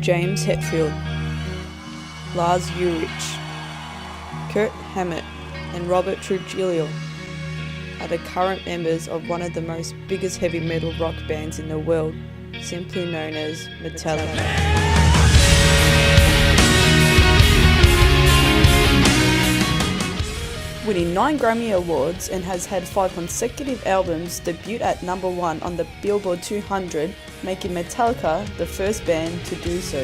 James Hetfield, Lars Ulrich, Kurt Hammett and Robert Trujillo are the current members of one of the most biggest heavy metal rock bands in the world, simply known as Metallica. Winning 9 Grammy Awards and has had 5 consecutive albums debut at number 1 on the Billboard 200, making Metallica the first band to do so.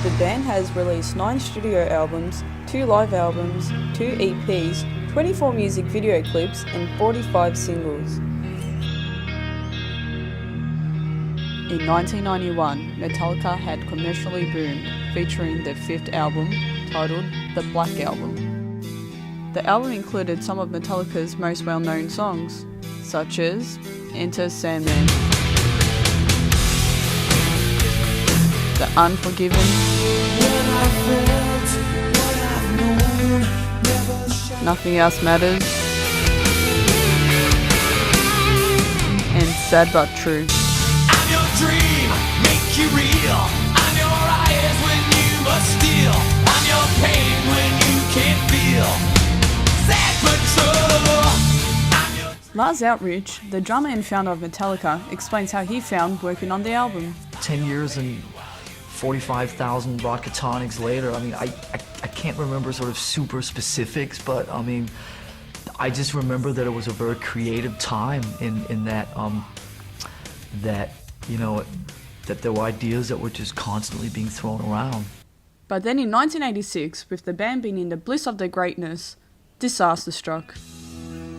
The band has released 9 studio albums, 2 live albums, 2 EPs, 24 music video clips and 45 singles. In 1991, Metallica had commercially boomed, featuring their 5th album, titled The Black Album. The album included some of Metallica's most well-known songs, such as Enter Sandman, The Unforgiven, Nothing Else Matters, and Sad But True. I'm your dream, make you real. I'm your eyes when you must steal. I'm your pain when you can't feel. Sad but true. Lars Ulrich, the drummer and founder of Metallica, explains how he found working on the album. 10 years and 45,000 rocketonics later, I mean, I can't remember sort of super specifics, but I mean, I just remember that it was a very creative time in that, that, you know, that there were ideas that were just constantly being thrown around. But then in 1986, with the band being in the bliss of their greatness, disaster struck.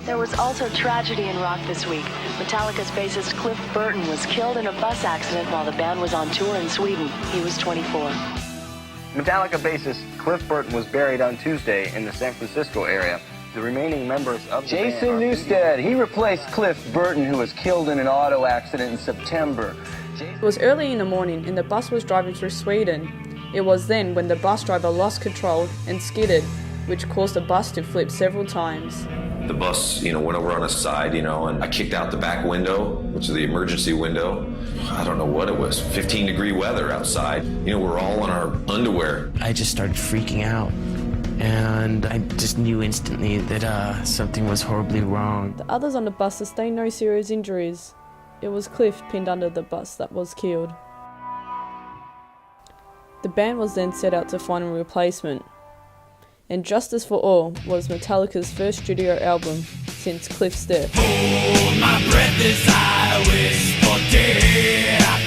There was also tragedy in rock this week. Metallica's bassist Cliff Burton was killed in a bus accident while the band was on tour in Sweden. He was 24. Metallica bassist Cliff Burton was buried on Tuesday in the San Francisco area. The remaining members of the Jason Newsted, he replaced Cliff Burton, who was killed in an auto accident in September. It was early in the morning and the bus was driving through Sweden. It was then when the bus driver lost control and skidded, which caused the bus to flip several times. The bus, went over on its side, and I kicked out the back window, which is the emergency window. I don't know what it was, 15-degree weather outside. We're all in our underwear. I just started freaking out, and I just knew instantly that something was horribly wrong. The others on the bus sustained no serious injuries. It was Cliff pinned under the bus that was killed. The band was then set out to find a replacement. And Justice for All was Metallica's first studio album since Cliff's death. Hold my breath as I wish for death.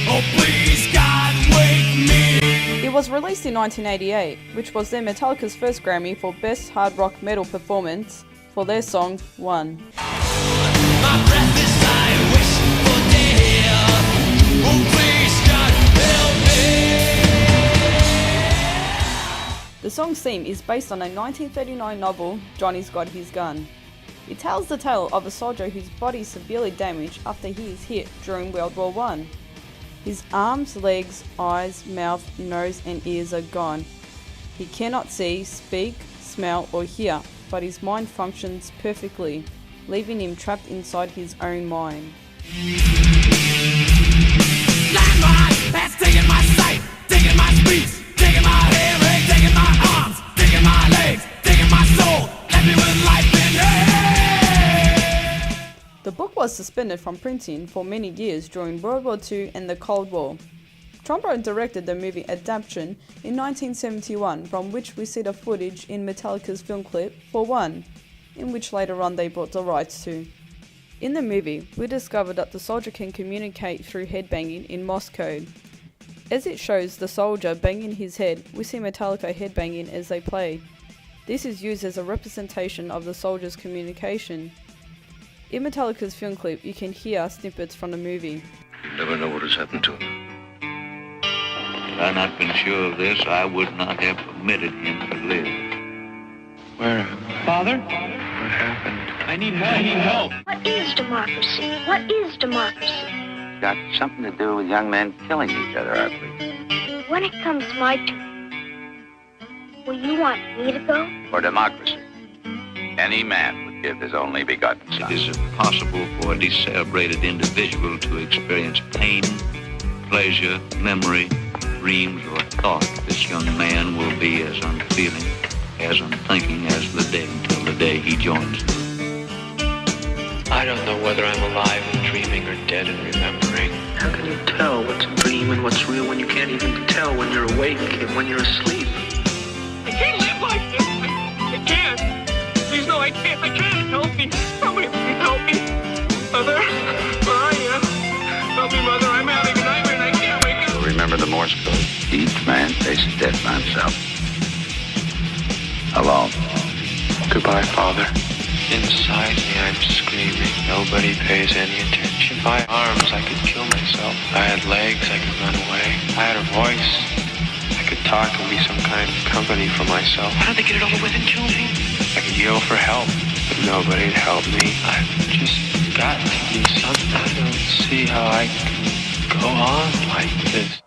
Oh please God, wake me. It was released in 1988, which was then Metallica's first Grammy for Best Hard Rock Metal Performance for their song, One. My breath as I wish for death. Oh please God, help me. The song's theme is based on a 1939 novel, Johnny's Got His Gun. It tells the tale of a soldier whose body is severely damaged after he is hit during World War I. His arms, legs, eyes, mouth, nose and ears are gone. He cannot see, speak, smell or hear, but his mind functions perfectly, leaving him trapped inside his own mind. Landmine, that's taking my sight, taking my speech, taking my hearing, taking my arms, taking my legs, taking my soul, left me with life in hell. The book was suspended from printing for many years during World War II and the Cold War. Trumbo directed the movie adaptation in 1971, from which we see the footage in Metallica's film clip for One, in which later on they bought the rights to. In the movie, we discover that the soldier can communicate through headbanging in Morse code. As it shows the soldier banging his head, we see Metallica headbanging as they play. This is used as a representation of the soldier's communication. In Metallica's film clip, you can hear snippets from the movie. You never know what has happened to him. Had I not been sure of this, I would not have permitted him to live. Where am I? Father? What happened? I need help. What is democracy? What is democracy? Got something to do with young men killing each other, I believe. when it comes my turn, will you want me to go? For democracy, any man would give his only begotten son. It is impossible for a decelebrated individual to experience pain, pleasure, memory, dreams, or thought. This young man will be as unfeeling, as unthinking as the dead until the day he joins them. I don't know whether I'm alive and dreaming or dead and remembering. How can you tell what's a dream and what's real when you can't even tell when you're awake and when you're asleep? I can't live like this. I can't. Please, no, I can't. I can't. Help me. Somebody please help me. Mother, where are you? Help me, Mother. I'm having a nightmare and I can't wake up. Remember the Morse code. Each man faces death by himself. Alone. Goodbye, Father. Inside me, I'm screaming. Nobody pays any attention. If I had arms, I could kill myself. If I had legs, I could run away. If I had a voice, I could talk and be some kind of company for myself. Why don't they get it over with and kill me? I could yell for help, but nobody'd help me. I've just got to do something. I don't see how I can go on like this.